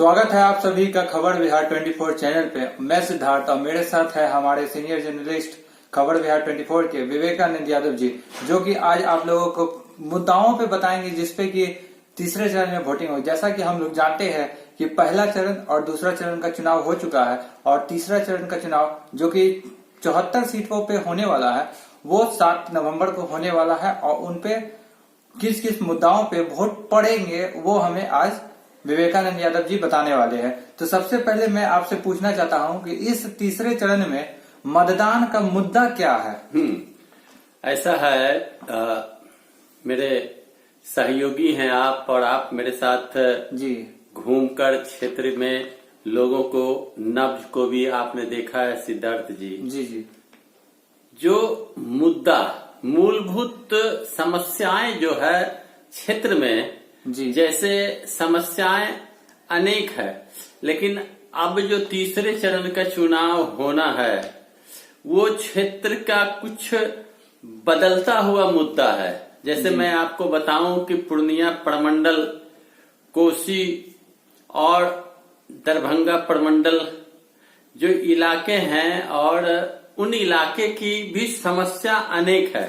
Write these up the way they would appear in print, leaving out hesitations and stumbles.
स्वागत है आप सभी का खबर विहार 24 चैनल पे। मैं सिद्धार्थ और मेरे साथ है हमारे सीनियर जर्नलिस्ट खबर विहार 24 के विवेकानंद यादव जी, जो कि आज आप लोगों को मुद्दाओं पे बताएंगे जिसपे कि तीसरे चरण में वोटिंग हो। जैसा कि हम लोग जानते हैं कि पहला चरण और दूसरा चरण का चुनाव हो चुका है और तीसरा चरण का चुनाव जो कि 74 सीटों पे होने वाला है वो 7 नवंबर को होने वाला है और उनपे किस किस मुद्दाओं पे वोट पड़ेंगे वो हमें आज विवेकानंद यादव जी बताने वाले हैं। तो सबसे पहले मैं आपसे पूछना चाहता हूं कि इस तीसरे चरण में मतदान का मुद्दा क्या है? ऐसा है, मेरे सहयोगी हैं आप और आप मेरे साथ जी घूमकर क्षेत्र में लोगों को नब्ज को भी आपने देखा है सिद्धार्थ जी। जी जी जो मुद्दा मूलभूत समस्याएं जो है क्षेत्र में जी जैसे समस्याएं अनेक है, लेकिन अब जो तीसरे चरण का चुनाव होना है वो क्षेत्र का कुछ बदलता हुआ मुद्दा है। जैसे मैं आपको बताऊं कि पूर्णिया प्रमंडल, कोसी और दरभंगा प्रमंडल जो इलाके हैं और उन इलाके की भी समस्या अनेक है।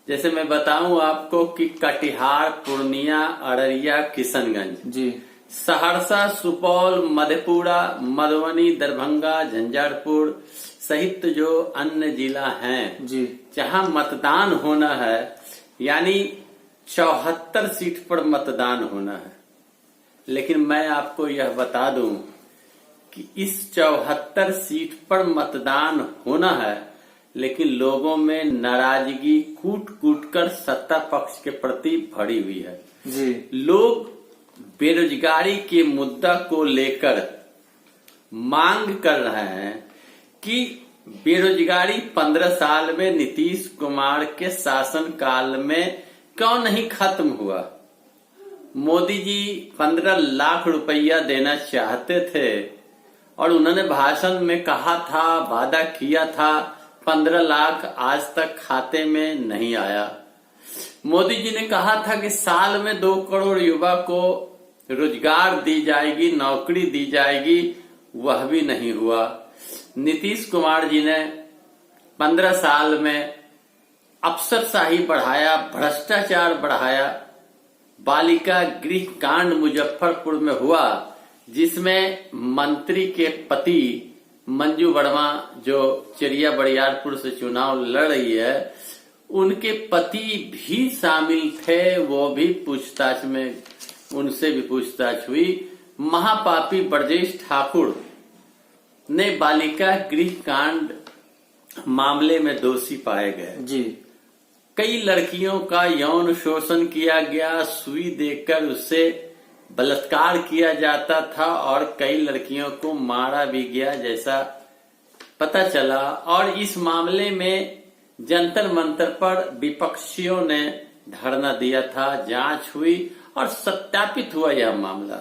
जैसे मैं बताऊं आपको कि कटिहार, पूर्णिया, अररिया, किशनगंज जी सहरसा, सुपौल, मधेपुरा, मधुबनी, दरभंगा, झंझारपुर सहित जो अन्य जिला हैं जी जहां मतदान होना है, यानी 74 सीट पर मतदान होना है। लेकिन मैं आपको यह बता दूं कि इस 74 सीट पर मतदान होना है, लेकिन लोगों में नाराजगी कूट कूट कर सत्ता पक्ष के प्रति भरी हुई है। जी लोग बेरोजगारी के मुद्दा को लेकर मांग कर रहे हैं कि बेरोजगारी 15 साल में नीतीश कुमार के शासन काल में क्यों नहीं खत्म हुआ। मोदी जी 15 लाख रुपया देना चाहते थे और उन्होंने भाषण में कहा था, वादा किया था, 15 लाख आज तक खाते में नहीं आया। मोदी जी ने कहा था कि साल में 2 करोड़ युवा को रोजगार दी जाएगी, नौकरी दी जाएगी, वह भी नहीं हुआ। नीतीश कुमार जी ने 15 साल में अफसरशाही बढ़ाया, भ्रष्टाचार बढ़ाया। बालिका गृह कांड मुजफ्फरपुर में हुआ जिसमें मंत्री के पति मंजू वर्मा जो चिड़िया बरियारपुर से चुनाव लड़ रही है, उनके पति भी शामिल थे। वो भी पूछताछ में, उनसे भी पूछताछ हुई। महापापी ब्रजेश ठाकुर ने बालिका गृह कांड मामले में दोषी पाए गए। जी कई लड़कियों का यौन शोषण किया गया, सुई देकर उससे बलात्कार किया जाता था और कई लड़कियों को मारा भी गया जैसा पता चला। और इस मामले में जंतर मंतर पर विपक्षियों ने धरना दिया था, जांच हुई और सत्यापित हुआ यह मामला।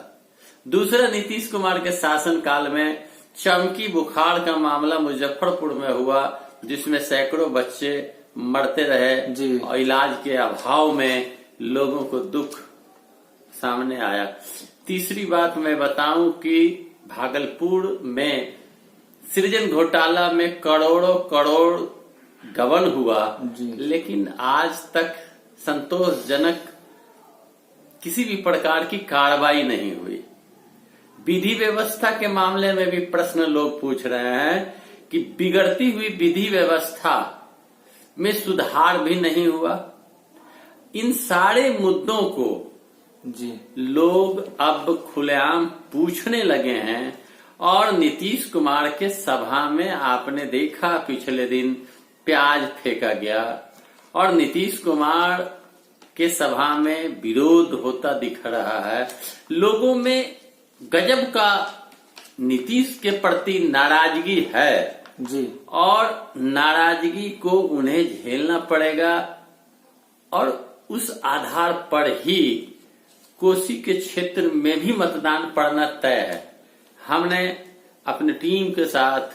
दूसरा, नीतीश कुमार के शासन काल में चमकी बुखार का मामला मुजफ्फरपुर में हुआ जिसमें सैकड़ों बच्चे मरते रहे जी और इलाज के अभाव में लोगों को दुख सामने आया। तीसरी बात मैं बताऊं कि भागलपुर में सृजन घोटाला में करोड़ों करोड़ गबन हुआ, लेकिन आज तक संतोषजनक किसी भी प्रकार की कार्रवाई नहीं हुई। विधि व्यवस्था के मामले में भी प्रश्न लोग पूछ रहे हैं कि बिगड़ती हुई विधि व्यवस्था में सुधार भी नहीं हुआ। इन सारे मुद्दों को जी लोग अब खुलेआम पूछने लगे हैं और नीतीश कुमार के सभा में आपने देखा पिछले दिन प्याज फेंका गया और नीतीश कुमार के सभा में विरोध होता दिख रहा है। लोगों में गजब का नीतीश के प्रति नाराजगी है जी और नाराजगी को उन्हें झेलना पड़ेगा और उस आधार पर ही कोसी के क्षेत्र में भी मतदान पड़ना तय है। हमने अपनी टीम के साथ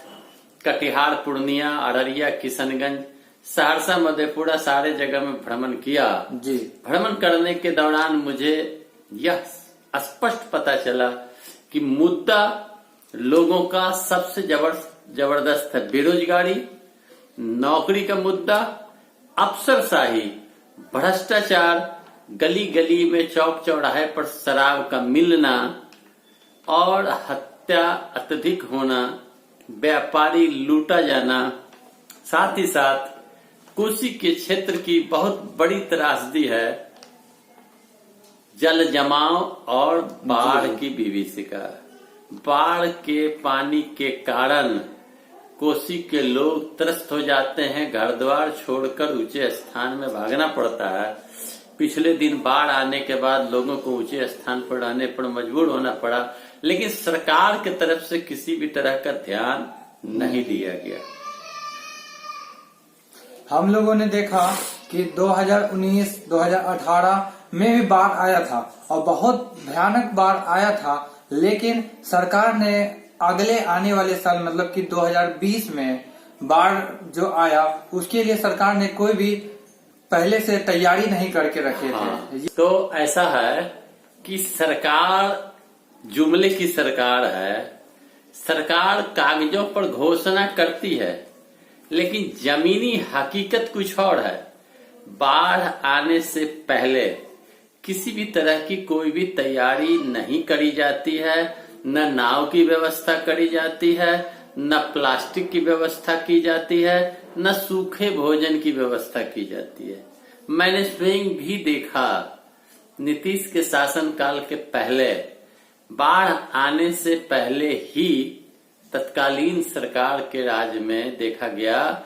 कटिहार, पूर्णिया, अररिया, किशनगंज, सहरसा, मधेपुरा सारे जगह में भ्रमण किया। जी भ्रमण करने के दौरान मुझे यह स्पष्ट पता चला कि मुद्दा लोगों का सबसे जबरदस्त है बेरोजगारी, नौकरी का मुद्दा, अफसरशाही, भ्रष्टाचार, गली गली में चौक चौराहे पर शराब का मिलना और हत्या अत्यधिक होना, व्यापारी लूटा जाना, साथ ही साथ कोसी के क्षेत्र की बहुत बड़ी त्रासदी है जल जमाव और बाढ़ की विभीषिका। बाढ़ के पानी के कारण कोसी के लोग त्रस्त हो जाते हैं, घर द्वार छोड़कर ऊंचे स्थान में भागना पड़ता है। पिछले दिन बाढ़ आने के बाद लोगों को ऊंचे स्थान पर रहने पर मजबूर होना पड़ा, लेकिन सरकार की तरफ से किसी भी तरह का ध्यान नहीं दिया गया। हम लोगों ने देखा कि 2019-2018 में भी बाढ़ आया था और बहुत भयानक बाढ़ आया था, लेकिन सरकार ने अगले आने वाले साल मतलब कि 2020 में बाढ़ जो आया उसके लिए सरकार ने कोई भी पहले से तैयारी नहीं करके रखे थे। तो ऐसा है कि सरकार जुमले की सरकार है, सरकार कागजों पर घोषणा करती है, लेकिन जमीनी हकीकत कुछ और है। बाढ़ आने से पहले किसी भी तरह की कोई भी तैयारी नहीं करी जाती है, न नाव की व्यवस्था करी जाती है, न प्लास्टिक की व्यवस्था की जाती है, न सूखे भोजन की व्यवस्था की जाती है। मैंने स्वयं भी देखा नीतीश के शासनकाल के पहले, बाढ़ आने से पहले ही तत्कालीन सरकार के राज में देखा गया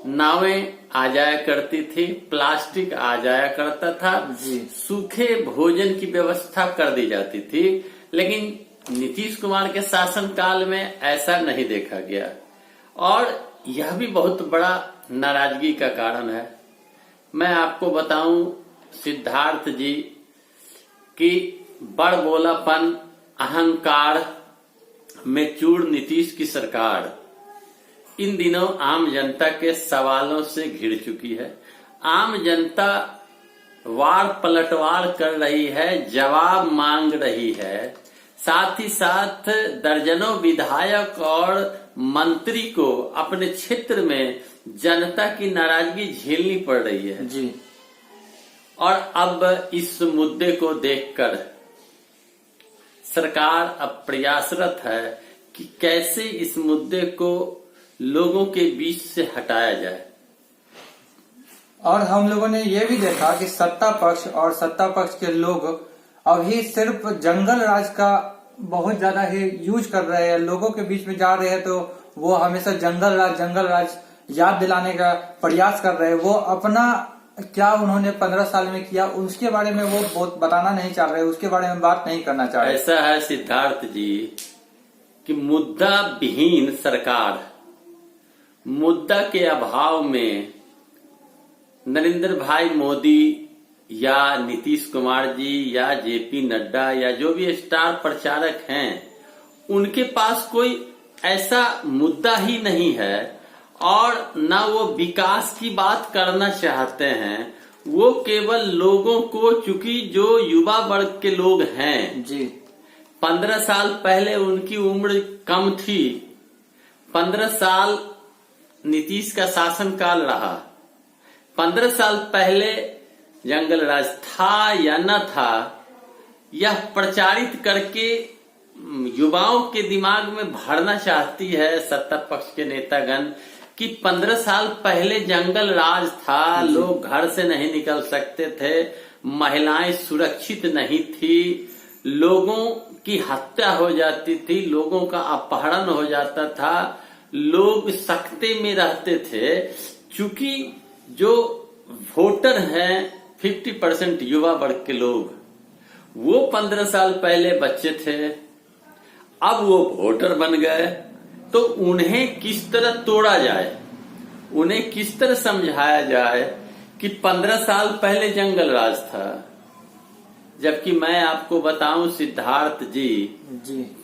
नावें आ जाया करती थी, प्लास्टिक आ जाया करता था, सूखे भोजन की व्यवस्था कर दी जाती थी, लेकिन नीतीश कुमार के शासनकाल में ऐसा नहीं देखा गया और यह भी बहुत बड़ा नाराजगी का कारण है। मैं आपको बताऊं सिद्धार्थ जी कि बड़बोलापन, अहंकार में चूर नीतीश की सरकार इन दिनों आम जनता के सवालों से घिर चुकी है। आम जनता वार पलटवार कर रही है, जवाब मांग रही है। साथ ही साथ दर्जनों विधायक और मंत्री को अपने क्षेत्र में जनता की नाराजगी झेलनी पड़ रही है जी। और अब इस मुद्दे को देखकर सरकार अब प्रयासरत है कि कैसे इस मुद्दे को लोगों के बीच से हटाया जाए। और हम लोगों ने ये भी देखा कि सत्ता पक्ष और सत्ता पक्ष के लोग अभी सिर्फ जंगल राज का बहुत ज्यादा ही यूज कर रहे हैं। लोगों के बीच में जा रहे हैं तो वो हमेशा जंगल राज याद दिलाने का प्रयास कर रहे हैं। वो अपना क्या उन्होंने 15 साल में किया उसके बारे में वो बहुत बताना नहीं चाह रहे, उसके बारे में बात नहीं करना चाह रहे। ऐसा है सिद्धार्थ जी कि मुद्दा विहीन सरकार, मुद्दा के अभाव में नरेंद्र भाई मोदी या नीतीश कुमार जी या जेपी नड्डा या जो भी स्टार प्रचारक हैं, उनके पास कोई ऐसा मुद्दा ही नहीं है और न वो विकास की बात करना चाहते हैं। वो केवल लोगों को, चूंकि जो युवा वर्ग के लोग हैं जी, 15 साल पहले उनकी उम्र कम थी, 15 साल नीतीश का शासनकाल रहा, 15 साल पहले जंगल राज था या न था, यह प्रचारित करके युवाओं के दिमाग में भरना चाहती है सत्ता पक्ष के नेतागण कि 15 साल पहले जंगल राज था, लोग घर से नहीं निकल सकते थे, महिलाएं सुरक्षित नहीं थी, लोगों की हत्या हो जाती थी, लोगों का अपहरण हो जाता था, लोग सख्ते में रहते थे। चूंकि जो वोटर हैं 50% युवा वर्ग के लोग, वो 15 साल पहले बच्चे थे, अब वो वोटर बन गए, तो उन्हें किस तरह तोड़ा जाए, उन्हें किस तरह समझाया जाए कि 15 साल पहले जंगल राज था। जबकि मैं आपको बताऊं सिद्धार्थ जी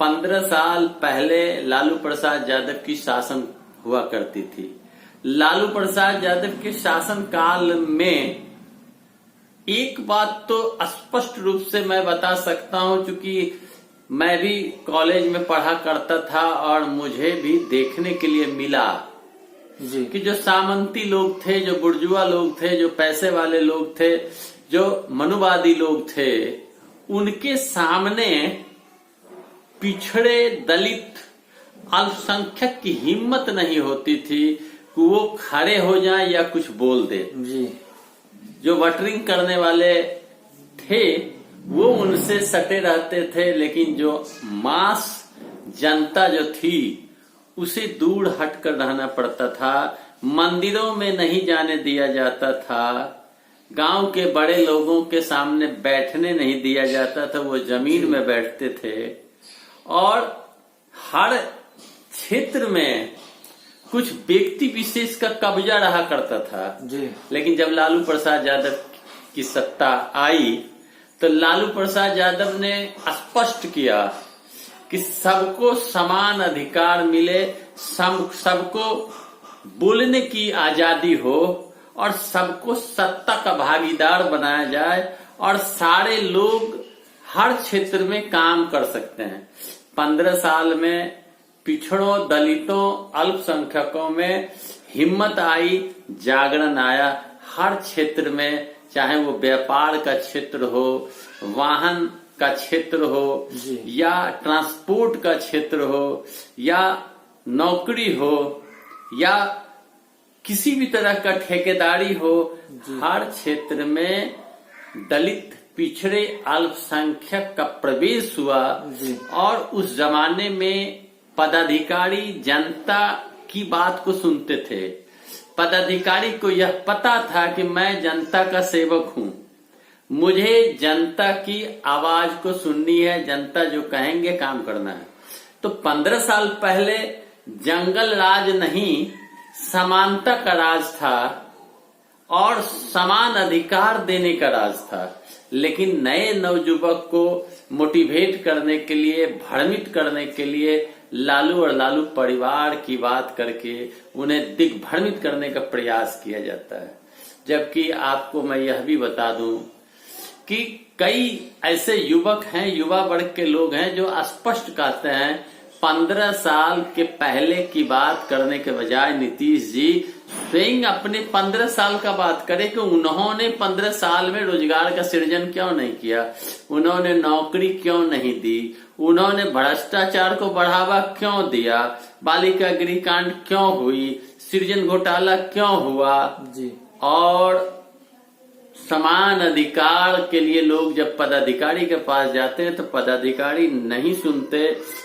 15 साल पहले लालू प्रसाद यादव की शासन हुआ करती थी। लालू प्रसाद यादव के शासन काल में एक बात तो स्पष्ट रूप से मैं बता सकता हूं, चूंकि मैं भी कॉलेज में पढ़ा करता था और मुझे भी देखने के लिए मिला जी कि जो सामंती लोग थे, जो बुर्जुआ लोग थे, जो पैसे वाले लोग थे, जो मनुवादी लोग थे, उनके सामने पिछड़े, दलित, अल्पसंख्यक की हिम्मत नहीं होती थी कि वो खड़े हो जाएं या कुछ बोल दे। जी जो वोटिंग करने वाले थे वो उनसे सटे रहते थे, लेकिन जो मास जनता जो थी उसे दूर हटकर रहना पड़ता था। मंदिरों में नहीं जाने दिया जाता था, गांव के बड़े लोगों के सामने बैठने नहीं दिया जाता था, वो जमीन में बैठते थे। और हर क्षेत्र में कुछ व्यक्ति विशेष का कब्जा रहा करता था। जी लेकिन जब लालू प्रसाद यादव की सत्ता आई तो लालू प्रसाद यादव ने स्पष्ट किया कि सबको समान अधिकार मिले, सबको बोलने की आजादी हो और सबको सत्ता का भागीदार बनाया जाए और सारे लोग हर क्षेत्र में काम कर सकते हैं। 15 साल में पिछड़ों, दलितों, अल्पसंख्यकों में हिम्मत आई, जागरण आया। हर क्षेत्र में, चाहे वो व्यापार का क्षेत्र हो, वाहन का क्षेत्र हो, या ट्रांसपोर्ट का क्षेत्र हो, या नौकरी हो, या किसी भी तरह का ठेकेदारी हो, हर क्षेत्र में दलित, पिछड़े, अल्पसंख्यक का प्रवेश हुआ। और उस जमाने में पदाधिकारी जनता की बात को सुनते थे। पदाधिकारी को यह पता था कि मैं जनता का सेवक हूं, मुझे जनता की आवाज को सुननी है, जनता जो कहेंगे काम करना है। तो 15 साल पहले जंगल राज नहीं, समानता का राज था और समान अधिकार देने का राज था। लेकिन नए नवयुवक को मोटिवेट करने के लिए, भ्रमित करने के लिए लालू और लालू परिवार की बात करके उन्हें दिग्भ्रमित करने का प्रयास किया जाता है। जबकि आपको मैं यह भी बता दूं कि कई ऐसे युवक हैं, युवा वर्ग के लोग हैं जो स्पष्ट कहते हैं 15 साल के पहले की बात करने के बजाय नीतीश जी स्वयं अपने 15 साल का बात करें कि उन्होंने 15 साल में रोजगार का सृजन क्यों नहीं किया, उन्होंने नौकरी क्यों नहीं दी, उन्होंने भ्रष्टाचार को बढ़ावा क्यों दिया, बालिका गृह कांड क्यों हुई, सृजन घोटाला क्यों हुआ। जी और समान अधिकार के लिए लोग जब पदाधिकारी के पास जाते हैं तो पदाधिकारी नहीं सुनते,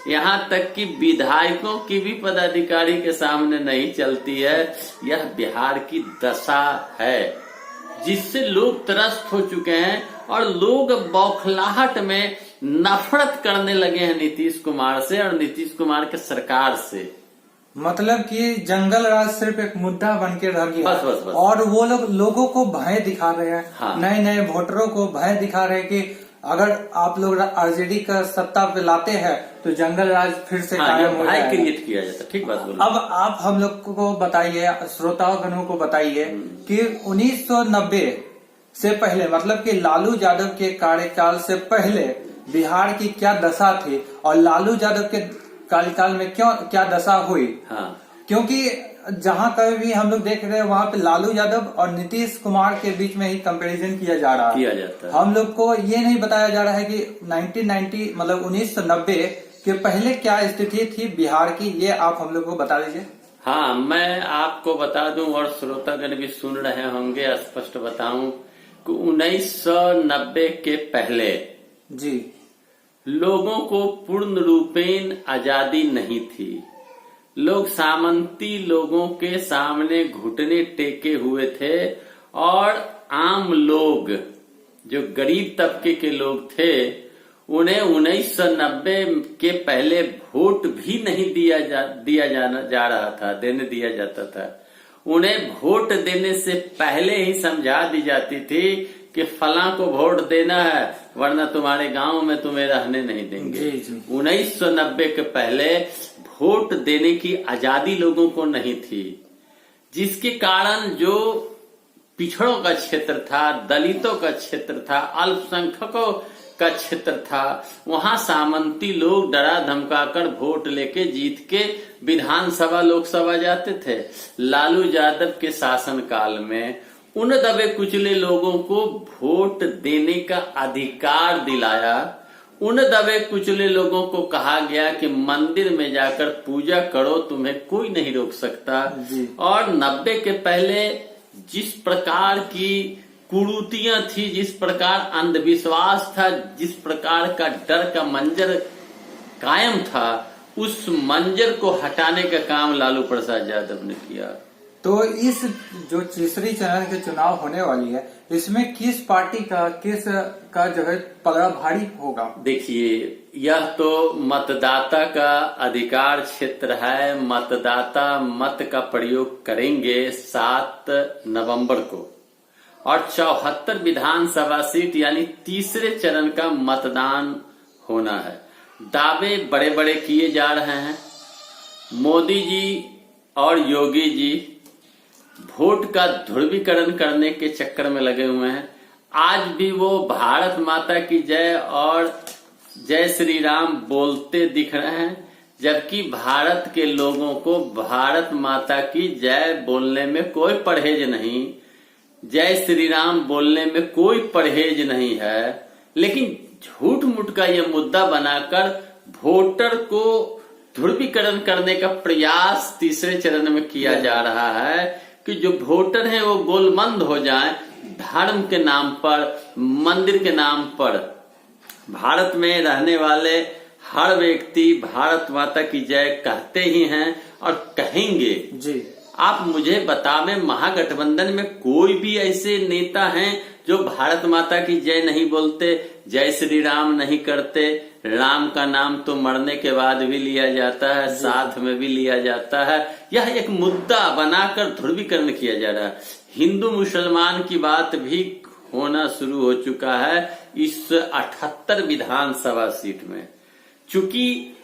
यहाँ तक कि विधायकों की भी पदाधिकारी के सामने नहीं चलती है। यह बिहार की दशा है जिससे लोग त्रस्त हो चुके हैं और लोग बौखलाहट में नफरत करने लगे हैं नीतीश कुमार से और नीतीश कुमार के सरकार से। मतलब कि जंगल राज सिर्फ एक मुद्दा बन के रह गया। बस। और वो लोगों को भय दिखा रहे हैं। हाँ। नए वोटरों को भय दिखा रहे हैं कि अगर आप लोग आरजेडी का सत्ता पे लाते हैं तो जंगल राज फिर से कायम हो जाएगा। क्रिएट किया जाता। ठीक बात बोलो। अब आप हम लोग को बताइए, श्रोतागणों को बताइए कि 1990 से पहले, मतलब कि लालू यादव के कार्यकाल से पहले बिहार की क्या दशा थी और लालू यादव के कार्यकाल में क्या दशा हुई। हाँ। क्योंकि जहां कभी भी हम लोग देख रहे हैं वहां पे लालू यादव और नीतीश कुमार के बीच में ही कंपैरिजन किया जा रहा है। हम लोग को ये नहीं बताया जा रहा है कि 1990 मतलब 1990 के पहले क्या स्थिति थी बिहार की, ये आप हम लोग को बता दीजिए। हाँ, मैं आपको बता दूं और श्रोतागण भी सुन रहे होंगे, स्पष्ट बताऊं कि 1990 के पहले जी लोगों को पूर्ण रूपेण आजादी नहीं थी। लोग सामंती लोगों के सामने घुटने टेके हुए थे और आम लोग, जो गरीब तबके के लोग थे, उन्हें 1990 के पहले वोट भी नहीं दिया जा रहा था, देने दिया जाता था। उन्हें वोट देने से पहले ही समझा दी जाती थी कि फलां को वोट देना है वरना तुम्हारे गांव में तुम्हें रहने नहीं देंगे। 1990 के पहले वोट देने की आजादी लोगों को नहीं थी, जिसके कारण जो पिछड़ों का क्षेत्र था, दलितों का क्षेत्र था, अल्पसंख्यकों का क्षेत्र था, वहां सामंती लोग डरा धमकाकर वोट लेके जीत के विधानसभा लोकसभा जाते थे। लालू यादव के शासनकाल में उन दबे कुचले लोगों को वोट देने का अधिकार दिलाया। उन दबे कुचले लोगों को कहा गया कि मंदिर में जाकर पूजा करो, तुम्हें कोई नहीं रोक सकता। और 90 के पहले जिस प्रकार की कुरीतियां थी, जिस प्रकार अंधविश्वास था, जिस प्रकार का डर का मंजर कायम था, उस मंजर को हटाने का काम लालू प्रसाद यादव ने किया। तो इस जो तीसरी चरण के चुनाव होने वाली है, इसमें किस पार्टी का जगह पलड़ा भारी होगा? देखिए, यह तो मतदाता का अधिकार क्षेत्र है। मतदाता मत का प्रयोग करेंगे 7 नवंबर को, और 74 विधानसभा सीट यानी तीसरे चरण का मतदान होना है। दावे बड़े बड़े किए जा रहे हैं। मोदी जी और योगी जी वोट का ध्रुवीकरण करने के चक्कर में लगे हुए हैं। आज भी वो भारत माता की जय और जय श्री राम बोलते दिख रहे हैं, जबकि भारत के लोगों को भारत माता की जय बोलने में कोई परहेज नहीं, जय श्री राम बोलने में कोई परहेज नहीं है। लेकिन झूठ मूठ का ये मुद्दा बनाकर वोटर को ध्रुवीकरण करने का प्रयास तीसरे चरण में किया जा रहा है कि जो वोटर हैं वो गोलमंद हो जाएं, धर्म के नाम पर, मंदिर के नाम पर। भारत में रहने वाले हर व्यक्ति भारत माता की जय कहते ही हैं और कहेंगे जी। आप मुझे बतावें, महागठबंधन में कोई भी ऐसे नेता हैं जो भारत माता की जय नहीं बोलते, जय श्री राम नहीं करते? राम का नाम तो मरने के बाद भी लिया जाता है, साथ में भी लिया जाता है। यह एक मुद्दा बनाकर ध्रुवीकरण किया जा रहा है। हिंदू मुसलमान की बात भी होना शुरू हो चुका है इस 78 विधानसभा सीट में। चूंकि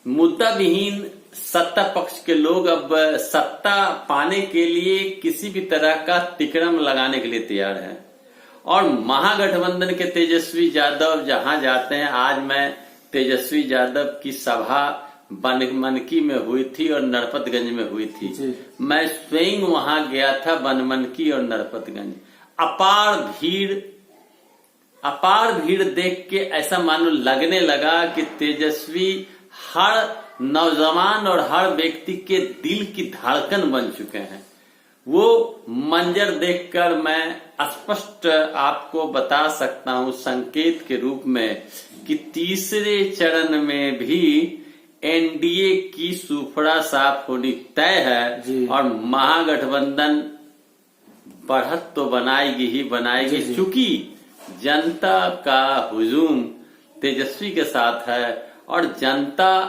मुद्दा विहीन सत्ता पक्ष के लोग अब सत्ता पाने के लिए किसी भी तरह का तिकड़म लगाने के लिए तैयार हैं, और महागठबंधन के तेजस्वी यादव जहां जाते हैं, आज मैं तेजस्वी यादव की सभा बनमनकी में हुई थी और नरपतगंज में हुई थी। मैं स्वयं वहां गया था, बनमनकी और नरपतगंज। अपार भीड़ देख के ऐसा मानो लगने लगा कि तेजस्वी हर नौजवान और हर व्यक्ति के दिल की धड़कन बन चुके हैं। वो मंजर देखकर मैं स्पष्ट आपको बता सकता हूं संकेत के रूप में कि तीसरे चरण में भी एनडीए की सुफड़ा साफ होनी तय है, और महागठबंधन बढ़त तो बनाएगी ही बनाएगी। चूंकि जनता का हुजूम तेजस्वी के साथ है और जनता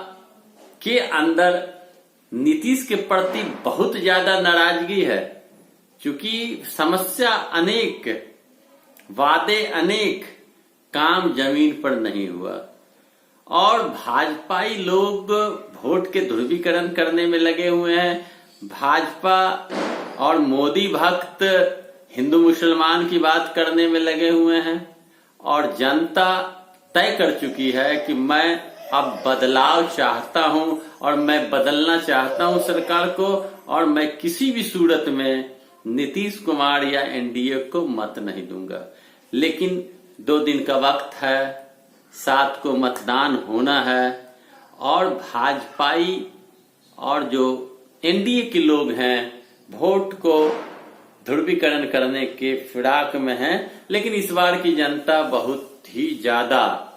के अंदर नीतीश के प्रति बहुत ज्यादा नाराजगी है। चूंकि समस्या अनेक, वादे अनेक, काम जमीन पर नहीं हुआ, और भाजपाई लोग वोट के ध्रुवीकरण करने में लगे हुए हैं। भाजपा और मोदी भक्त हिंदू मुसलमान की बात करने में लगे हुए हैं, और जनता तय कर चुकी है कि मैं अब बदलाव चाहता हूं और मैं बदलना चाहता हूं सरकार को, और मैं किसी भी सूरत में नीतीश कुमार या एनडीए को मत नहीं दूंगा। लेकिन 2 दिन का वक्त है, 7 को मतदान होना है, और भाजपाई और जो एनडीए के लोग हैं वोट को ध्रुवीकरण करने के फिराक में हैं। लेकिन इस बार की जनता बहुत ही ज्यादा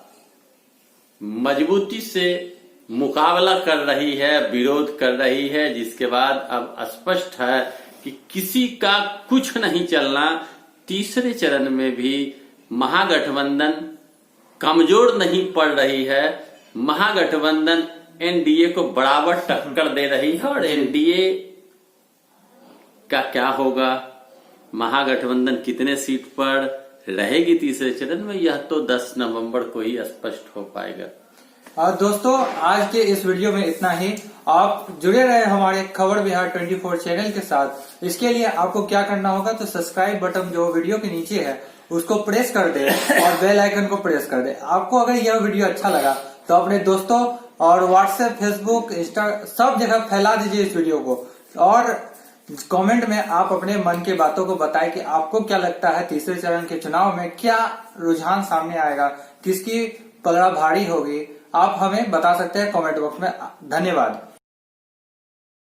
मजबूती से मुकाबला कर रही है, विरोध कर रही है, जिसके बाद अब स्पष्ट है कि किसी का कुछ नहीं चलना। तीसरे चरण में भी महागठबंधन कमजोर नहीं पड़ रही है। महागठबंधन एनडीए को बराबर टक्कर दे रही है, और एनडीए का क्या होगा, महागठबंधन कितने सीट पर रहेगी तीसरे चरण में, यह तो 10 नवंबर को ही स्पष्ट हो पाएगा। दोस्तों, आज के इस वीडियो में इतना ही। आप जुड़े रहे हमारे खबर बिहार 24 चैनल के साथ। इसके लिए आपको क्या करना होगा, तो सब्सक्राइब बटन जो वीडियो के नीचे है उसको प्रेस कर दे और बेल आइकन को प्रेस कर दे। आपको अगर यह वीडियो अच्छा लगा तो अपने दोस्तों और व्हाट्सएप, फेसबुक, इंस्टा सब जगह फैला दीजिए इस वीडियो को। और कमेंट में आप अपने मन की बातों को बताएं कि आपको क्या लगता है तीसरे चरण के चुनाव में क्या रुझान सामने आएगा, किसकी पलड़ा भारी होगी। आप हमें बता सकते हैं कमेंट बॉक्स में। धन्यवाद।